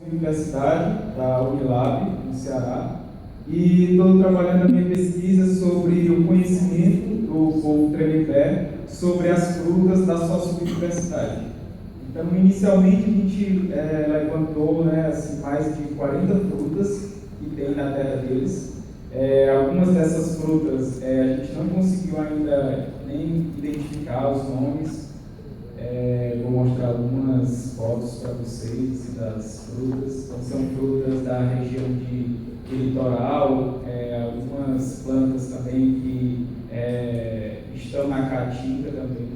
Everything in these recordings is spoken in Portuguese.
Universidade, da Unilab, no Ceará, e estou trabalhando a minha pesquisa sobre o conhecimento do povo Tremembé sobre as frutas da sociobiodiversidade. Então, inicialmente, a gente levantou assim, mais de 40 frutas que tem na terra deles. Algumas dessas frutas a gente não conseguiu ainda nem identificar os nomes. Vou mostrar algumas fotos para vocês das frutas. Então, são frutas da região de litoral, algumas plantas também que estão na caatinga também.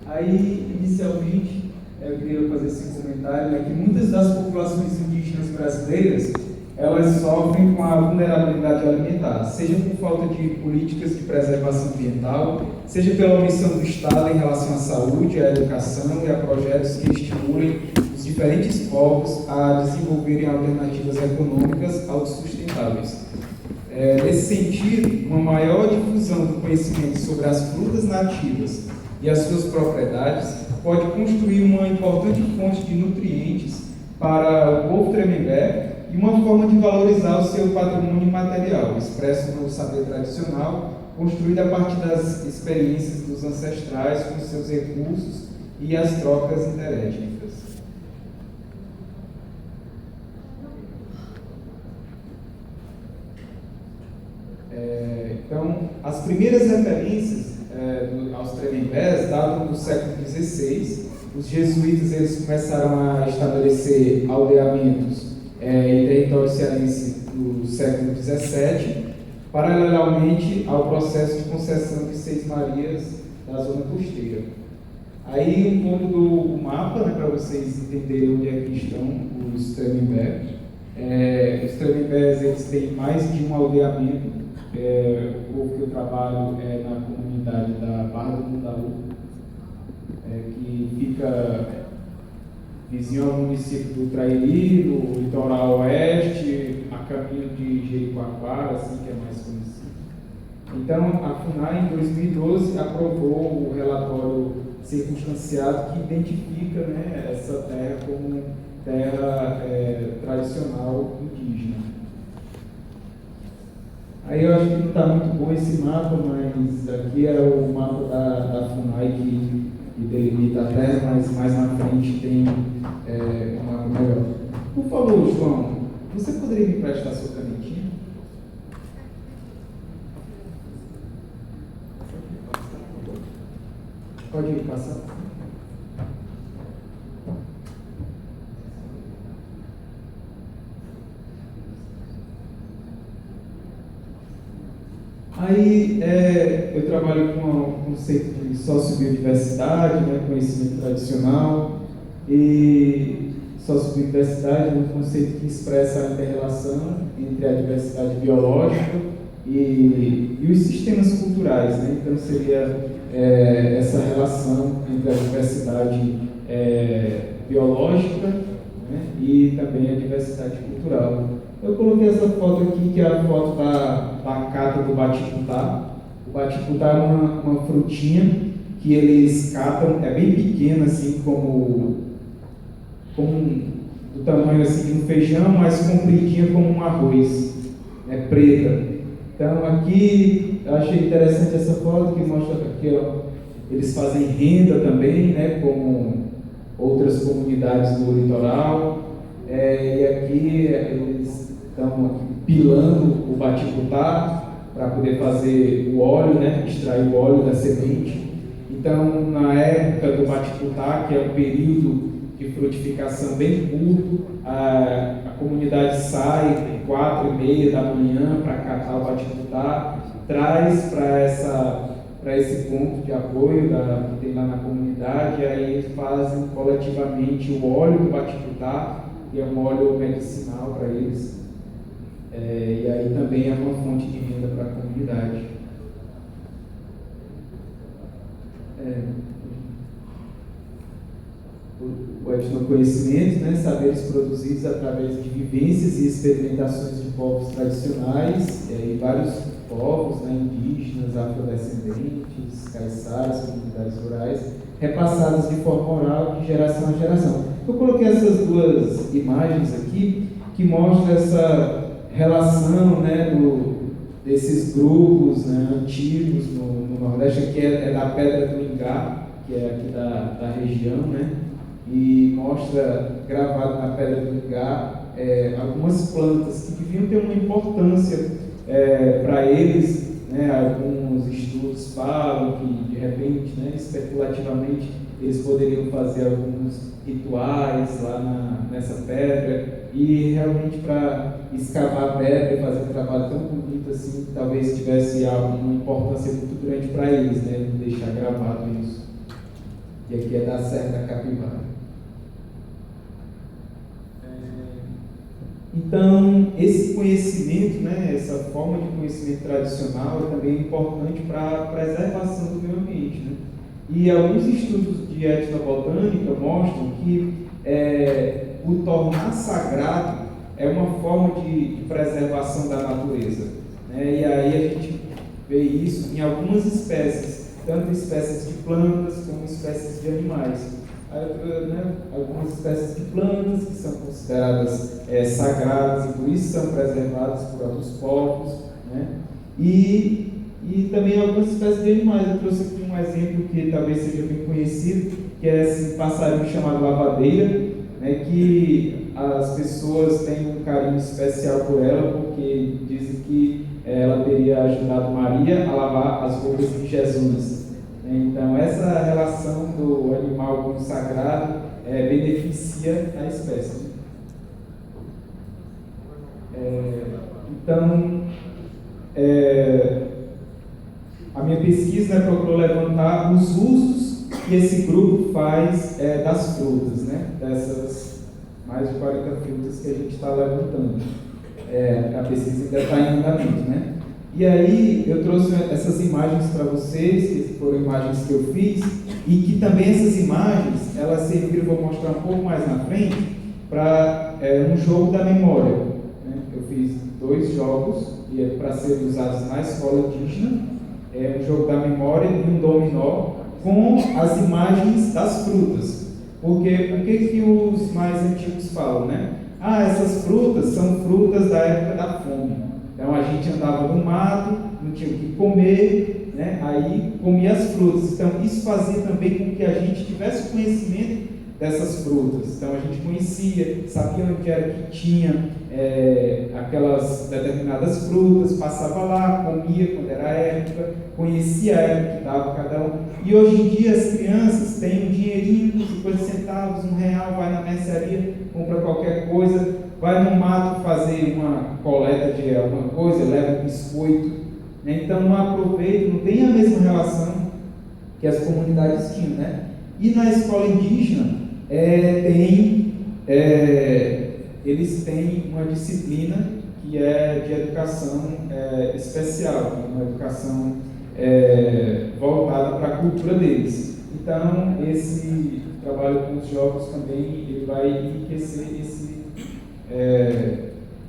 Aí, inicialmente, eu queria fazer esse comentário, que muitas das populações indígenas brasileiras, elas sofrem com a vulnerabilidade alimentar, seja por falta de políticas de preservação ambiental, seja pela omissão do Estado em relação à saúde, à educação e a projetos que estimulem os diferentes povos a desenvolverem alternativas econômicas autossustentáveis. Nesse sentido, uma maior difusão do conhecimento sobre as frutas nativas e as suas propriedades pode construir uma importante fonte de nutrientes para o povo Tremembé e uma forma de valorizar o seu patrimônio imaterial, expresso no saber tradicional, construído a partir das experiências dos ancestrais com seus recursos e as trocas interétnicas. Então, as primeiras referências aos Tremembés datam do século XVI. Os jesuítas eles começaram a estabelecer aldeamentos em território cearense no século XVII, paralelamente ao processo de concessão de Seis Marias da zona costeira. Aí um pouco do mapa, para vocês entenderem onde é que estão os Tremembé. Os Tremembés eles têm mais de um aldeamento. O povo que eu trabalho é na comunidade da Barra do Mundaú, que fica vizinho ao município do Trairi, no litoral oeste, a caminho de Jericoacoara, assim que é mais conhecido. Então, a FUNAI, em 2012, aprovou o relatório circunstanciado que identifica essa terra como terra tradicional indígena. Aí eu acho que não está muito bom esse mapa, mas aqui é o mapa da FUNAI que delimita a terra, mas mais na frente tem um mapa melhor. Por favor, João, você poderia me prestar sua canetinha? Pode ir passar. Aí eu trabalho com o conceito de sociobiodiversidade, conhecimento tradicional, e sociobiodiversidade é um conceito que expressa a inter-relação entre a diversidade biológica e os sistemas culturais, Então seria essa relação entre a diversidade biológica e também a diversidade cultural. Eu coloquei essa foto aqui, que é a foto da cata do batiputá. O batiputá é uma frutinha que eles catam, é bem pequena, assim, como do tamanho assim, de um feijão, mas compridinha como um arroz, preta. Então aqui, eu achei interessante essa foto, que mostra que eles fazem renda também, como outras comunidades do litoral. E aqui eles estão pilando o batiputá para poder fazer o óleo, extrair o óleo da semente. Então, na época do batiputá, que é um período de frutificação bem curto, a comunidade sai 4h30 da manhã para catar o batiputá, traz para esse ponto de apoio que tem lá na comunidade, e aí eles fazem coletivamente o óleo do batiputá, que é um óleo medicinal para eles, e aí também é uma fonte de renda para a comunidade. O etnoconhecimento, saberes produzidos através de vivências e experimentações de povos tradicionais, e vários povos, né, indígenas, afrodescendentes, caiçaras, comunidades rurais, repassadas de forma oral de geração a geração. Eu coloquei essas duas imagens aqui que mostram essa relação, né, desses grupos, né, antigos no Nordeste. Aqui é da Pedra do Ingá, que é aqui da região, né, e mostra gravado na Pedra do Ingá algumas plantas que deviam ter uma importância para eles, né. Alguns estudos falam que de repente, né, especulativamente, eles poderiam fazer alguns rituais lá nessa pedra, e realmente para escavar a pedra e fazer um trabalho tão bonito assim, talvez tivesse uma importância muito grande para eles, né, deixar gravado isso. E aqui é da Serra da Capivara. Então, esse conhecimento, né, essa forma de conhecimento tradicional é também importante para a preservação do meio ambiente, né? E alguns estudos de etnobotânica mostram que o tornar sagrado é uma forma de preservação da natureza, né? E aí a gente vê isso em algumas espécies, tanto espécies de plantas como espécies de animais. Né? Algumas espécies de plantas que são consideradas sagradas e por isso são preservadas por alguns povos, né? E também algumas espécies de animais. Eu trouxe aqui um exemplo que talvez seja bem conhecido, que é esse passarinho chamado lavadeira, né, que as pessoas têm um carinho especial por ela, porque dizem que ela teria ajudado Maria a lavar as roupas de Jesus. Então, essa relação do animal com o sagrado beneficia a espécie. Então, a minha pesquisa procurou levantar os usos que esse grupo faz das frutas, né? Dessas mais de 40 frutas que a gente está levantando. A pesquisa ainda está em andamento, né? E aí eu trouxe essas imagens para vocês, que foram imagens que eu fiz, e que também essas imagens, elas serviram, vou mostrar um pouco mais na frente, para um jogo da memória, né? Eu fiz 2 jogos, e é para serem usados na escola indígena, um jogo da memória e um dominó, com as imagens das frutas. Porque o que os mais antigos falam, né? Essas frutas são frutas da época da fome. Então a gente andava no mato, não tinha o que comer, né? Aí comia as frutas. Então isso fazia também com que a gente tivesse conhecimento dessas frutas. Então a gente conhecia, sabia onde era que tinha aquelas determinadas frutas, passava lá, comia quando era a época, conhecia a época que dava cada um. E hoje em dia as crianças têm um dinheirinho, 50 centavos, R$1, vai na mercearia, compra qualquer coisa, vai no mato fazer uma coleta de alguma coisa, leva um biscoito, né? Então não aproveita, não tem a mesma relação que as comunidades tinham, né? E na escola indígena eles têm uma disciplina que é de educação especial, uma educação voltada para a cultura deles. Então esse trabalho com os jogos também ele vai enriquecer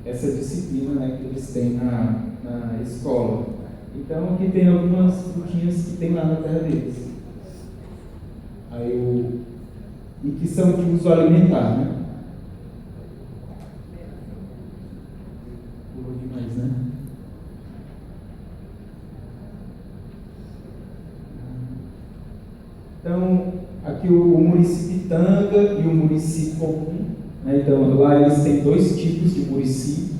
essa disciplina, né, que eles têm na escola. Então aqui tem algumas frutinhas que tem lá na terra deles. E que são de uso alimentar, né? Pulou demais, né? Então, aqui o Murici Pitanga e o Murici comum, né? Então, lá eles têm 2 tipos de Murici.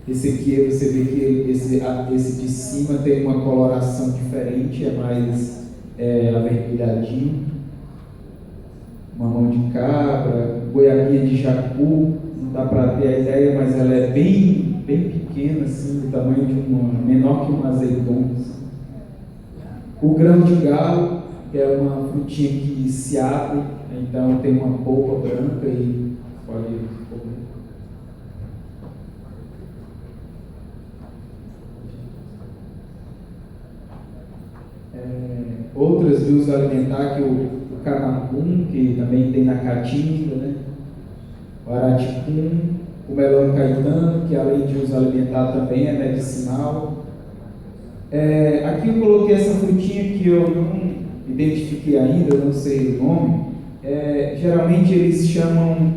Esse aqui, você vê que esse de cima tem uma coloração diferente, é mais avermelhadinho. Mamão de cabra, goiabinha de jacu, não dá para ter a ideia, mas ela é bem pequena, assim, do tamanho de menor que uma azeitona. O grão de galo, que é uma frutinha que se abre, então tem uma polpa branca e pode comer. Outras de uso alimentar, que o canapum, que também tem na caatinga, né? O araticum, o melão caetano, que além de uso alimentar também é medicinal. Aqui eu coloquei essa frutinha que eu não identifiquei ainda, não sei o nome. Geralmente eles chamam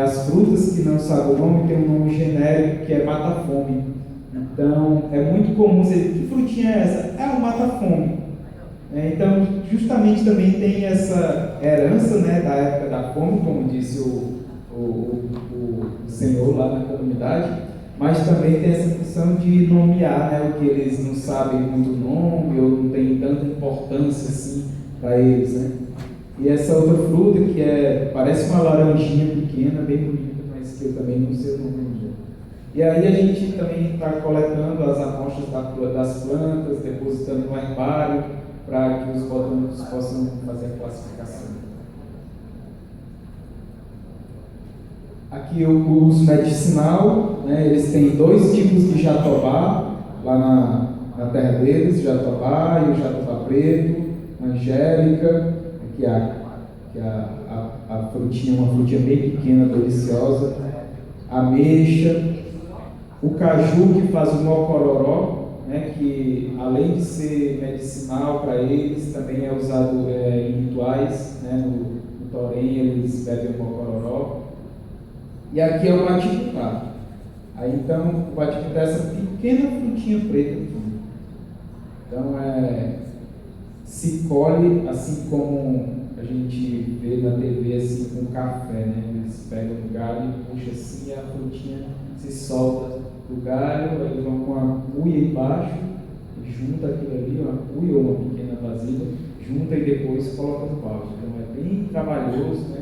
as frutas que não sabem o nome, tem um nome genérico que é mata-fome. Então é muito comum você dizer, que frutinha é essa? É um mata-fome. Então justamente também tem essa herança, né, da época da fome, como disse o Senhor lá na comunidade, mas também tem essa função de nomear, né, o que eles não sabem muito o nome ou não tem tanta importância assim para eles, né? E essa outra fruta que parece uma laranjinha pequena, bem bonita, mas que eu também não sei o nome ainda. E aí a gente também está coletando as amostras das plantas, depositando no herbário, para que os botânicos possam fazer a classificação. Aqui os medicinal, né, eles têm 2 tipos de jatobá lá na terra deles, o jatobá e o jatobá preto, angélica, que é a frutinha, uma frutinha bem pequena, deliciosa, ameixa, o caju que faz o mocororó, né, que além de ser medicinal para eles, também é usado em rituais, né, no Torém eles bebem o mocororó. E aqui é o baticutá. Aí então o baticutá é essa pequena frutinha preta aqui. Então se colhe assim como a gente vê na TV assim com café, né? Eles pegam o galho e puxam assim e a frutinha se solta do galho, aí eles vão com a cuia embaixo, junta aquilo ali, uma cuia ou uma pequena vasilha, junta e depois coloca no balde. Então é bem trabalhoso, né?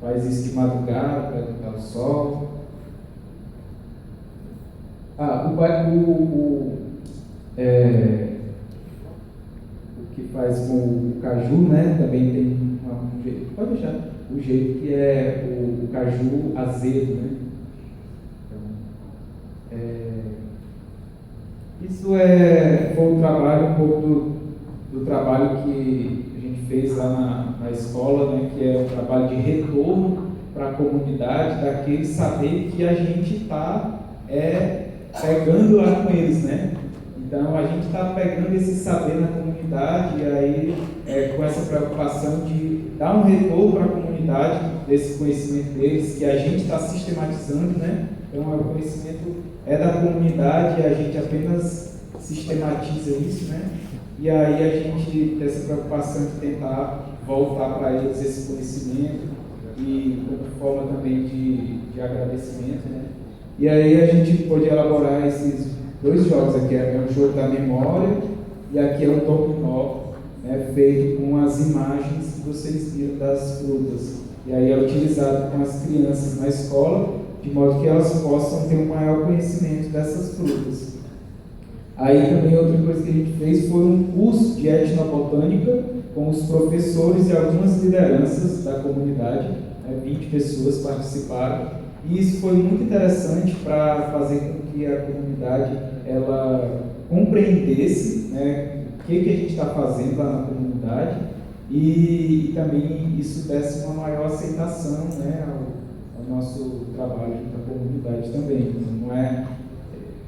Faz isso de madrugada para evitar o sol. O que faz com o caju, né? Também tem um jeito, pode deixar, o jeito que é o caju azedo, né? Então, isso foi um trabalho, um pouco do trabalho que a gente fez lá na escola, né, que é um trabalho de retorno para a comunidade, daquele saber que a gente está pegando lá com eles, né? Então a gente está pegando esse saber na comunidade e aí com essa preocupação de dar um retorno para a comunidade desse conhecimento deles, que a gente está sistematizando, né? Então o conhecimento é da comunidade e a gente apenas sistematiza isso, né? E aí a gente tem essa preocupação de tentar voltar para eles esse conhecimento e como forma também de agradecimento, né? E aí a gente pode elaborar esses 2 jogos aqui, é um jogo da memória e aqui é um dominó, né, feito com as imagens que vocês viram das frutas. E aí é utilizado com as crianças na escola, de modo que elas possam ter um maior conhecimento dessas frutas. Aí também outra coisa que a gente fez foi um curso de etnobotânica com os professores e algumas lideranças da comunidade, 20 pessoas participaram, e isso foi muito interessante para fazer com que a comunidade ela compreendesse, né, o que a gente está fazendo lá na comunidade e também isso desse uma maior aceitação, né, ao nosso trabalho na comunidade também. Então,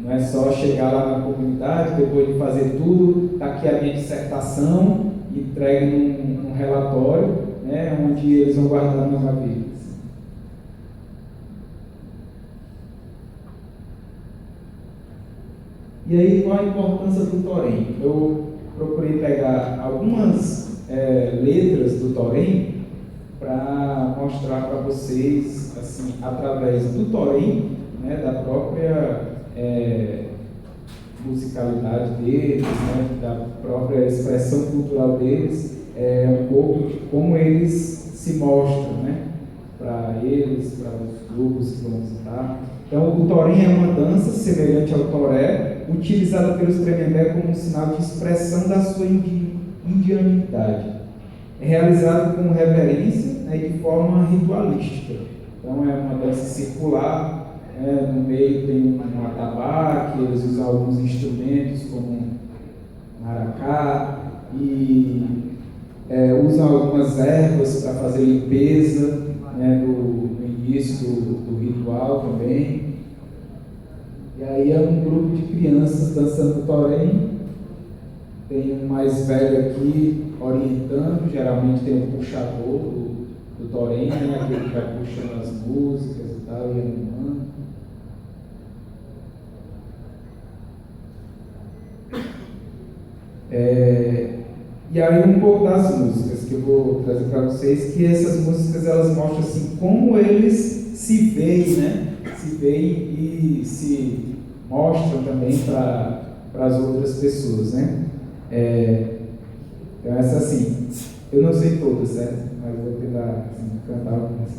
não é só chegar lá na comunidade, depois de fazer tudo, está aqui a minha dissertação, entregue num relatório, né, onde eles vão guardar nas gavetas. E aí, qual a importância do Torém? Eu procurei pegar algumas letras do Torém para mostrar para vocês, assim, através do Torém, né, da própria musicalidade deles, né, da própria expressão cultural deles, um pouco de como eles se mostram, né, para eles, para os grupos que vão visitar. Então, o Torém é uma dança semelhante ao toré, utilizada pelos Tremembé como um sinal de expressão da sua indianidade. É realizado com reverência, né, e de forma ritualística. Então, é uma dança circular. No meio tem um atabaque, eles usam alguns instrumentos como maracá e usam algumas ervas para fazer limpeza, né, no início do ritual também. E aí é um grupo de crianças dançando Torém Tem um mais velho aqui orientando, geralmente tem um puxador do torém, né? Aquele que vai puxando as músicas e tal, e animando. E aí um pouco das músicas que eu vou trazer para vocês, que essas músicas elas mostram assim como eles se veem, né? Se veem e se mostram também para as outras pessoas, né? Então essa assim, eu não sei todas, certo? Mas eu vou tentar assim, cantar algumas.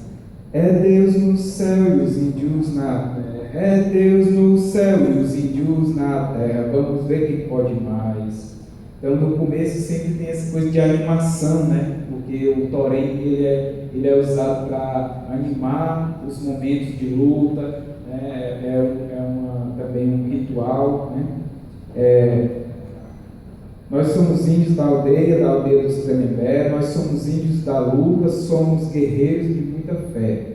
É Deus no céu e os índios na terra. É Deus no céu e os índios na terra. Vamos ver quem pode mais. Então, no começo sempre tem essa coisa de animação, né? Porque o torém ele é usado para animar os momentos de luta, né? Também um ritual, né? Nós somos índios da aldeia dos Tremembé, nós somos índios da luta, somos guerreiros de muita fé.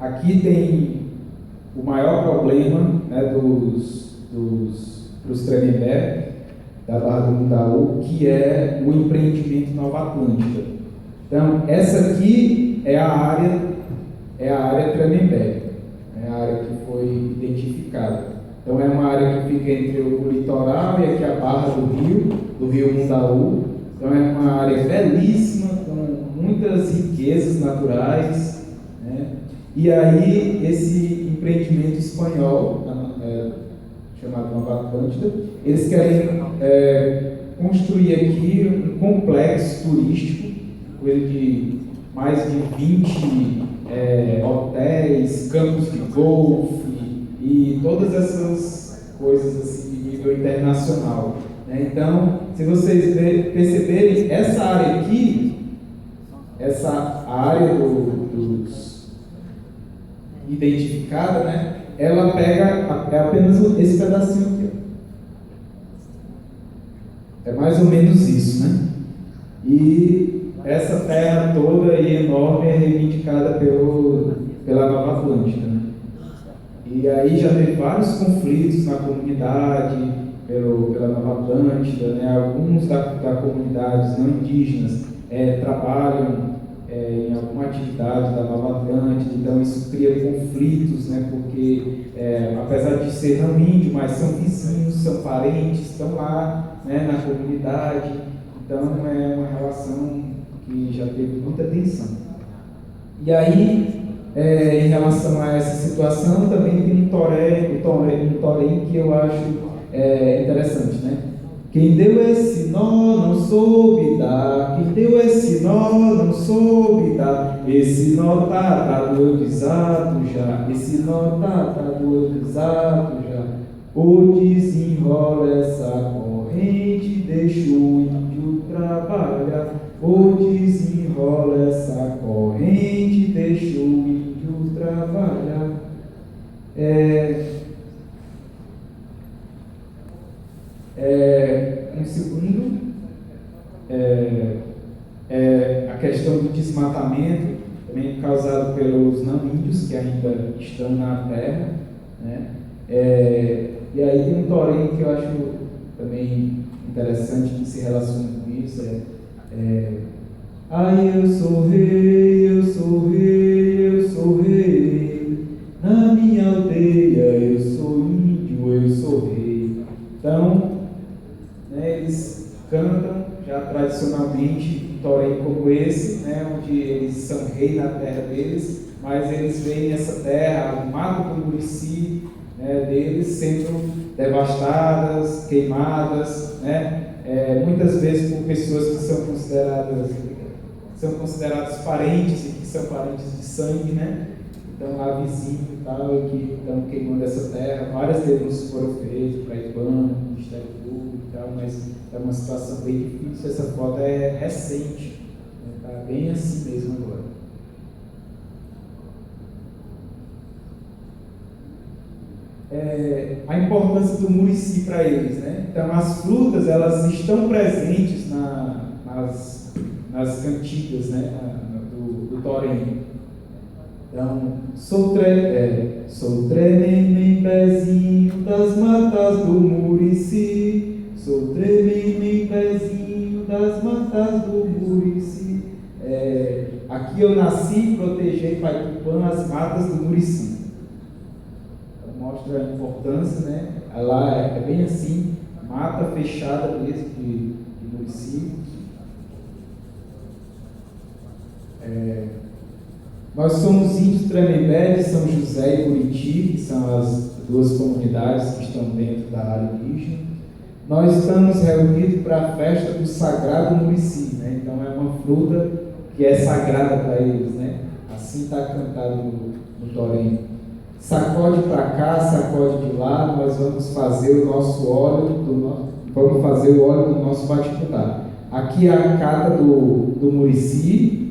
Aqui tem o maior problema, né, pros Tremembé, da Barra do Mundaú, que é o empreendimento Nova Atlântida. Então, essa aqui é a área Tremembé, é a área que foi identificada. Então, é uma área que fica entre o litoral e aqui a barra do rio Mundaú. Então, é uma área belíssima, com muitas riquezas naturais, né? E aí, esse empreendimento espanhol, chamado Nova Atlântida, eles querem construir aqui um complexo turístico, coisa de mais de 20 hotéis, campos de golfe e todas essas coisas assim, de nível internacional, né? Então, se vocês perceberem, essa área aqui, essa área dos identificada, né? Ela pega apenas esse pedacinho aqui. É mais ou menos isso, né? E essa terra toda aí enorme é reivindicada pela Nova Atlântida, né? E aí já teve vários conflitos na comunidade pela Nova Atlântida, né? Alguns da comunidade não indígenas trabalham em alguma atividade da Nova Atlântida, então isso cria conflitos, né? Porque apesar de ser não índio, mas são vizinhos, são parentes, estão lá, né, na comunidade, então é uma relação que já teve muita tensão. E aí, em relação a essa situação, também tem um torém que eu acho interessante, né? Quem deu esse nó não soube dar, quem deu esse nó não soube dar, esse nó tá doidizado já, esse nó tá doidizado já. O desenrola essa corrente, deixa o índio trabalhar. O desenrola essa corrente, deixa o índio trabalhar. Um segundo, a questão do desmatamento, também causado pelos não índios que ainda estão na terra, né? E aí tem um torém que eu acho também interessante que se relaciona com isso, eu sou rei, eu sou rei, eu sou rei, na minha aldeia eu sou índio, eu sou rei. Então, né, eles cantam já tradicionalmente um torém como esse, né, onde eles são rei na terra deles, mas eles veem essa terra, o mato do Murici, né, deles sendo devastadas, queimadas, né, muitas vezes por pessoas que são consideradas parentes e que são parentes de sangue, né? Então lá vizinho e tal, que estão queimando essa terra. Várias denúncias foram feitas para IBAMA, Ministério Público e tal, mas é uma situação bem difícil. Essa foto é recente, está, né? Bem assim mesmo agora. A importância do Murici para eles, né? Então as frutas elas estão presentes nas cantigas, né? do torém. Então, sou tremembezinho das matas do Murici, sou tremembezinho das matas do Murici. Aqui eu nasci, protegei Pai Tupã as matas do Murici. Mostra a importância, né? Lá é bem assim, mata fechada mesmo de Murici. Nós somos índios Tremembé de São José e Buriti, que são as duas comunidades que estão dentro da área indígena. Nós estamos reunidos para a festa do Sagrado Murici, né? Então é uma fruta que é sagrada para eles, né? Assim está cantado no Torém. Sacode para cá, sacode de lá, nós vamos fazer o nosso óleo, vamos fazer o óleo do nosso baticutar. Aqui é a cata do Murici.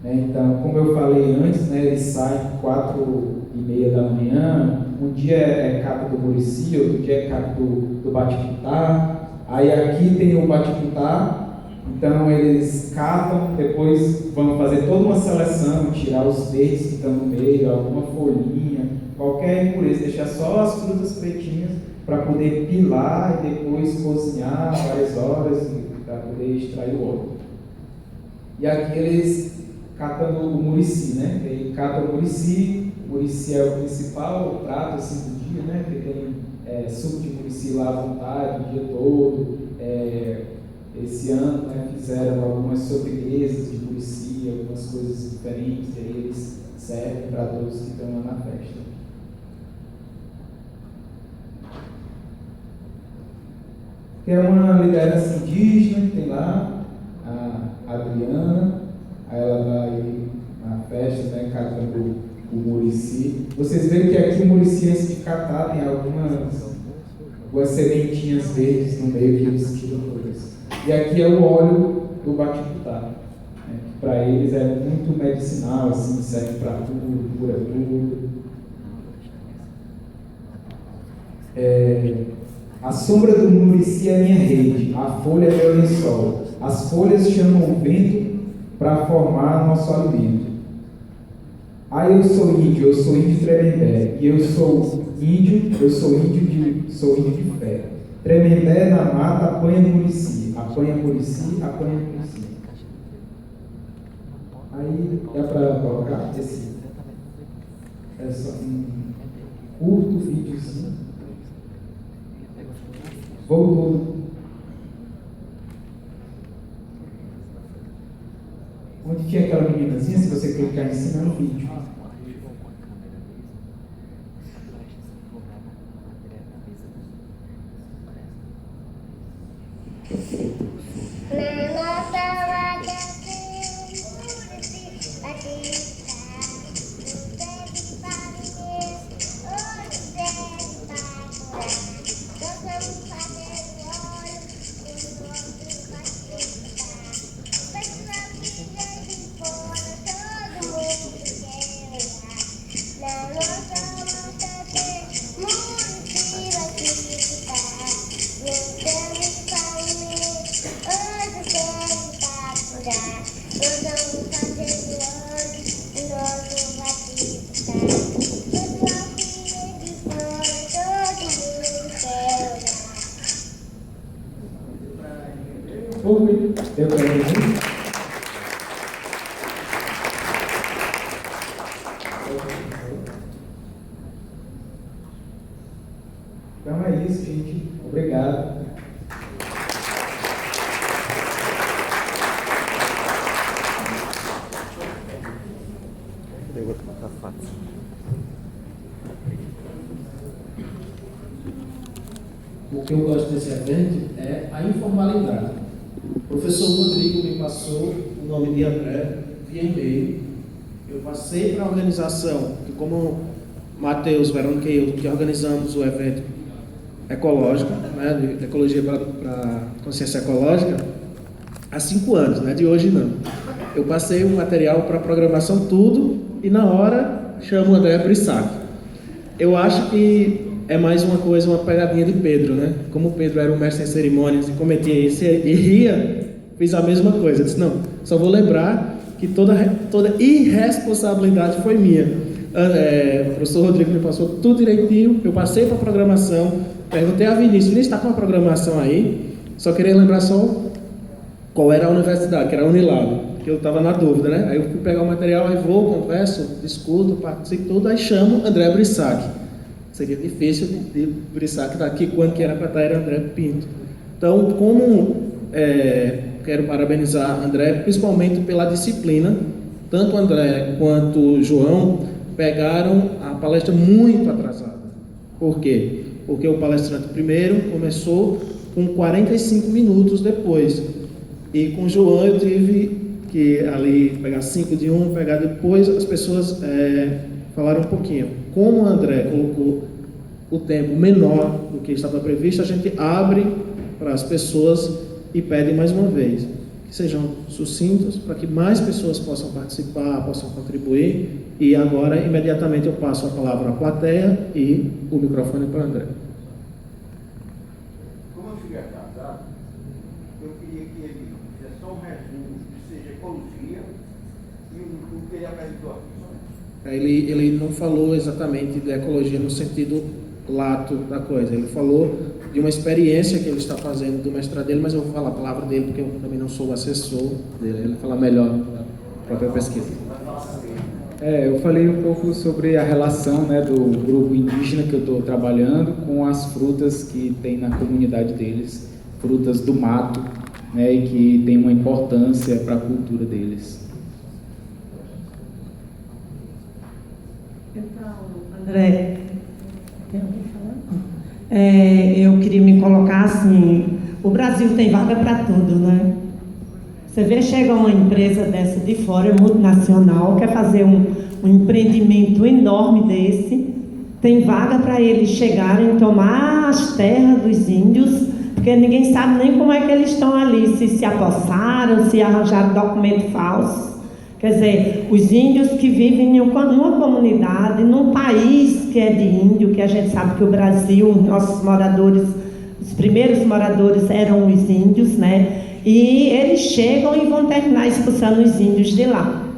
Então, como eu falei antes, né, eles saem 4h30 da manhã. Um dia é cata do Murici, outro dia é cata do Batiquitá. Aí aqui tem o Batiquitá, então eles catam, depois vão fazer toda uma seleção, tirar os verdes que estão no meio, alguma folhinha, qualquer impureza, deixar só as frutas pretinhas para poder pilar e depois cozinhar várias horas para poder extrair o óleo. E aqui eles catando o Murici, né? Ele cata o Murici é o principal o prato assim, do dia, né? Porque tem suco de Murici lá à vontade o dia todo. Esse ano, né, fizeram algumas sobremesas de Murici, algumas coisas diferentes, e aí eles servem para todos que estão lá na festa. Tem uma liderança indígena que tem lá, a Adriana. Aí ela vai na festa, né, catando o Murici. Vocês veem que aqui o Murici, antes de catar, tem algumas sementinhas verdes no meio que eles tiram todas. E aqui é o óleo do Batiquitá, né, que para eles é muito medicinal, assim, serve para tudo, cura tudo. A sombra do Murici é minha rede, a folha é meu lençol. As folhas chamam o vento para formar nosso alimento. Eu sou índio Tremembé, e eu sou índio de fé. Tremembé na mata apanha Murici. Aí dá para colocar esse um curto videozinho. Voltou. Onde tinha aquela meninazinha, se você clicar em cima no vídeo. Deu para entender? Então é isso, gente. Obrigado. O que eu gosto desse evento é a informalidade. O professor Rodrigo me passou o nome de André via e-mail. Eu passei para a organização, que como Matheus, Verônica e eu, que organizamos o evento ecológico, né, de ecologia para consciência ecológica, há 5 anos, né, de hoje não. Eu passei o material para a programação tudo e na hora chamo o André para o saque. Eu acho que é mais uma coisa, uma pegadinha de Pedro, né? Como Pedro era um mestre em cerimônias e cometia isso e ria, fiz a mesma coisa. Eu disse, não, só vou lembrar que toda irresponsabilidade foi minha. O professor Rodrigo me passou tudo direitinho, eu passei para a programação, perguntei a Vinícius está com a programação aí? Só queria lembrar só qual era a universidade, que era a Unilab, que eu estava na dúvida, né? Aí eu fui pegar o material, aí vou, converso, discuto, participo tudo, aí chamo André Brissac. Seria difícil de Brissac estar aqui quando que era para estar, era André Pinto. Então, quero parabenizar André, principalmente pela disciplina. Tanto André quanto o João pegaram a palestra muito atrasada. Por quê? Porque o palestrante primeiro começou com 45 minutos depois. E com o João eu tive que ali pegar 5 de um, pegar depois, as pessoas falaram um pouquinho. Como o André colocou o tempo menor do que estava previsto, a gente abre para as pessoas e pede mais uma vez que sejam sucintos para que mais pessoas possam participar, possam contribuir. E agora, imediatamente, eu passo a palavra à plateia e o microfone para o André. Como eu cheguei atrasado, eu queria que ele fizesse só um resumo que seja ecologia e o que ele apresentou aqui. Ele não falou exatamente de ecologia no sentido lato da coisa, ele falou de uma experiência que ele está fazendo do mestrado dele, mas eu vou falar a palavra dele porque eu também não sou o assessor dele, ele fala melhor da própria pesquisa. Eu falei um pouco sobre a relação, né, do grupo indígena que eu estou trabalhando com as frutas que tem na comunidade deles, frutas do mato, né, e que tem uma importância para a cultura deles. Então, André, tem alguém falando? Eu queria me colocar assim, o Brasil tem vaga para tudo, né? Você vê, chega uma empresa dessa de fora, multinacional, quer fazer um empreendimento enorme desse, tem vaga para eles chegarem, tomar as terras dos índios, porque ninguém sabe nem como é que eles estão ali, se apossaram, se arranjaram documento falso. Quer dizer, os índios que vivem numa comunidade, num país que é de índio, que a gente sabe que o Brasil, nossos moradores, os primeiros moradores eram os índios, né? E eles chegam e vão terminar expulsando os índios de lá.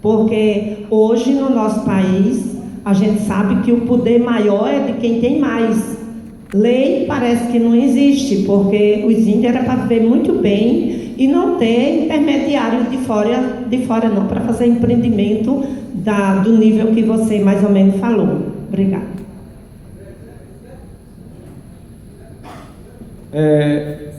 Porque hoje no nosso país, a gente sabe que o poder maior é de quem tem mais. Lei parece que não existe, porque os índios eram para viver muito bem e não ter intermediário de fora não, para fazer empreendimento do nível que você mais ou menos falou. Obrigada.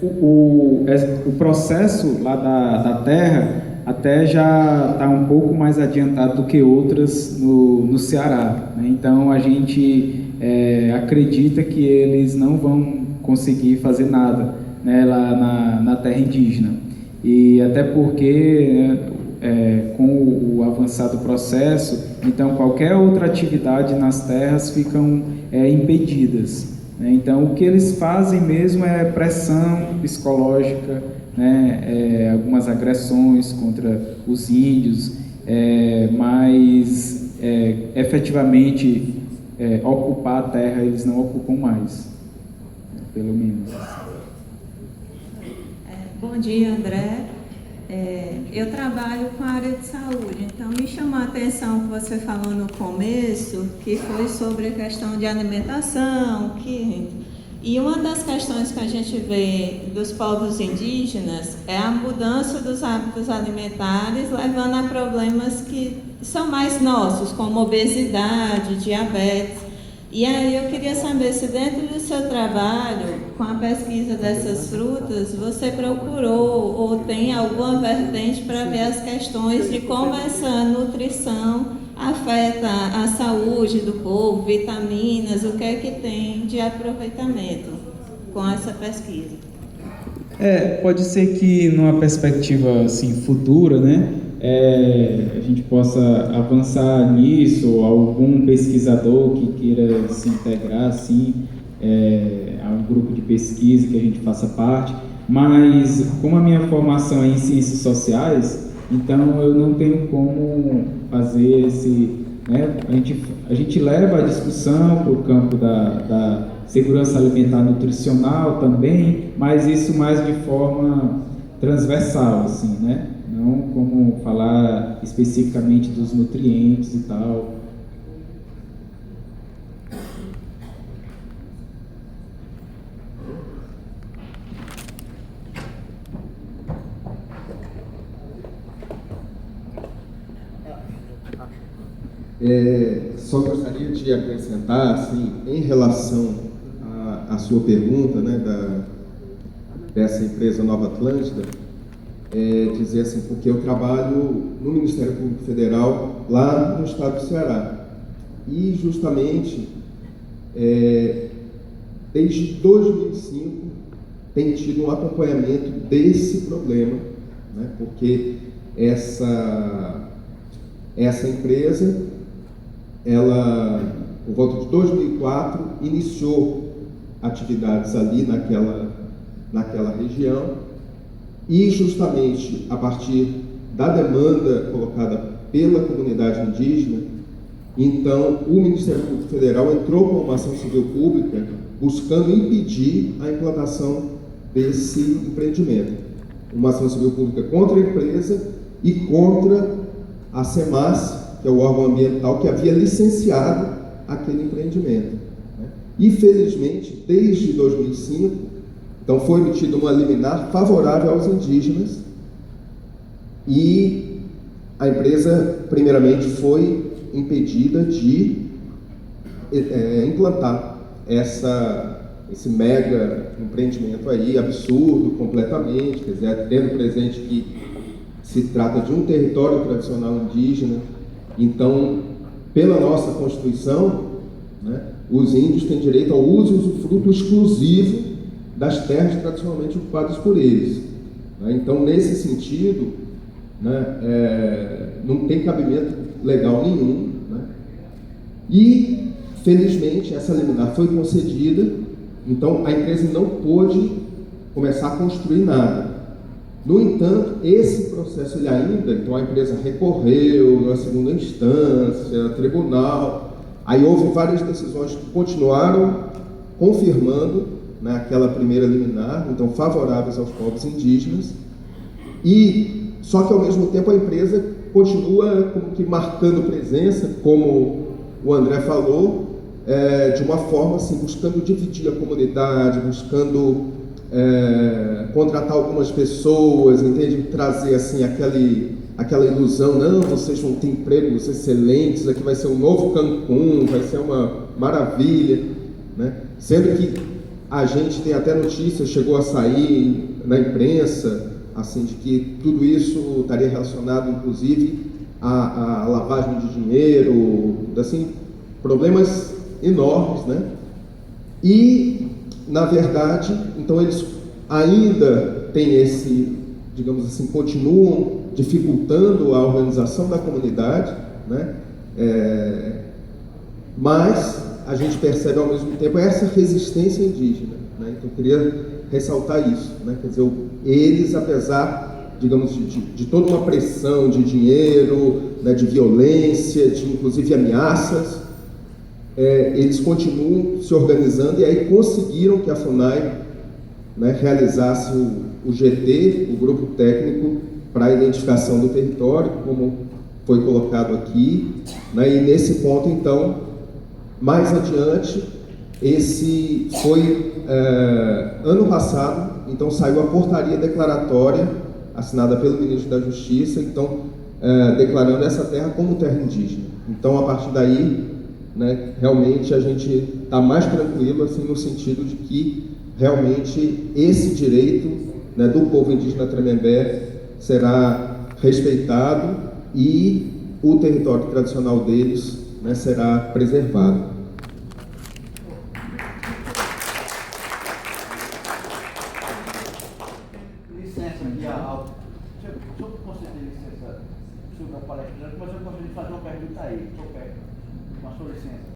O processo lá da terra até já está um pouco mais adiantado do que outras no Ceará, né? Então a gente acredita que eles não vão conseguir fazer nada, né, lá na terra indígena, e até porque com o avançado processo, então qualquer outra atividade nas terras ficam impedidas. Então, o que eles fazem mesmo é pressão psicológica, né, algumas agressões contra os índios, mas efetivamente ocupar a terra eles não ocupam mais, pelo menos. Bom dia, André. Eu trabalho com a área de saúde, então me chamou a atenção o que você falou no começo, que foi sobre a questão de alimentação, e uma das questões que a gente vê dos povos indígenas é a mudança dos hábitos alimentares, levando a problemas que são mais nossos, como obesidade, diabetes. E aí eu queria saber se dentro do seu trabalho, com a pesquisa dessas frutas, você procurou ou tem alguma vertente para ver as questões de como essa nutrição afeta a saúde do povo, vitaminas, o que é que tem de aproveitamento com essa pesquisa? Pode ser que numa perspectiva assim, futura, né, a gente possa avançar nisso, ou algum pesquisador que queira se integrar assim, a um grupo de pesquisa que a gente faça parte, mas como a minha formação é em ciências sociais, então eu não tenho como fazer né, a gente leva a discussão para o campo da segurança alimentar nutricional também, mas isso mais de forma transversal, assim, né? Não como falar especificamente dos nutrientes e tal. Só gostaria de acrescentar, assim, em relação à sua pergunta, né, dessa empresa Nova Atlântida, dizer assim, porque eu trabalho no Ministério Público Federal, lá no estado do Ceará, e justamente desde 2005 tem tido um acompanhamento desse problema, né, porque essa empresa, ela, por volta de 2004, iniciou atividades ali naquela região, e justamente a partir da demanda colocada pela comunidade indígena, então o Ministério Público Federal entrou com uma ação civil pública buscando impedir a implantação desse empreendimento. Uma ação civil pública contra a empresa e contra a SEMAS, que é o órgão ambiental que havia licenciado aquele empreendimento. E, felizmente, desde 2005, então foi emitida uma liminar favorável aos indígenas e a empresa, primeiramente, foi impedida de implantar esse mega empreendimento aí, absurdo completamente, quer dizer, tendo presente que se trata de um território tradicional indígena. Então, pela nossa Constituição, né, os índios têm direito ao uso e usufruto exclusivo das terras tradicionalmente ocupadas por eles. Né? Então, nesse sentido, né, não tem cabimento legal nenhum. Né? E, felizmente, essa liminar foi concedida, então a empresa não pôde começar a construir nada. No entanto, esse processo ele ainda, então a empresa recorreu na segunda instância, tribunal, aí houve várias decisões que continuaram confirmando, né, aquela primeira liminar, então favoráveis aos povos indígenas, e só que ao mesmo tempo a empresa continua como que marcando presença, como o André falou, de uma forma assim, buscando dividir a comunidade, buscando contratar algumas pessoas, entende? Trazer assim aquela ilusão, não, vocês vão ter empregos excelentes, aqui vai ser um novo Cancún, vai ser uma maravilha, né? Sendo que a gente tem até notícias, chegou a sair na imprensa, assim, de que tudo isso estaria relacionado, inclusive, à lavagem de dinheiro, assim, problemas enormes, né? E, na verdade, então eles ainda têm esse, digamos assim, continuam dificultando a organização da comunidade, né? Mas a gente percebe ao mesmo tempo essa resistência indígena, né? Então eu queria ressaltar isso, né? Quer dizer, eles, apesar, digamos, de toda uma pressão de dinheiro, né, de violência, de inclusive ameaças, eles continuam se organizando e aí conseguiram que a FUNAI, né, realizasse o GT, o grupo técnico para a identificação do território, como foi colocado aqui, né, e nesse ponto, então, mais adiante, esse foi ano passado, então saiu a portaria declaratória assinada pelo ministro da Justiça, então declarando essa terra como terra indígena. Então, a partir daí, né, realmente a gente está mais tranquilo, assim, no sentido de que realmente esse direito, né, do povo indígena Tremembé será respeitado e o território tradicional deles, né, será preservado. Licença aqui, deixa eu conceder licença sobre a palestrante, mas eu gostaria de fazer uma pergunta aí, com a sua licença.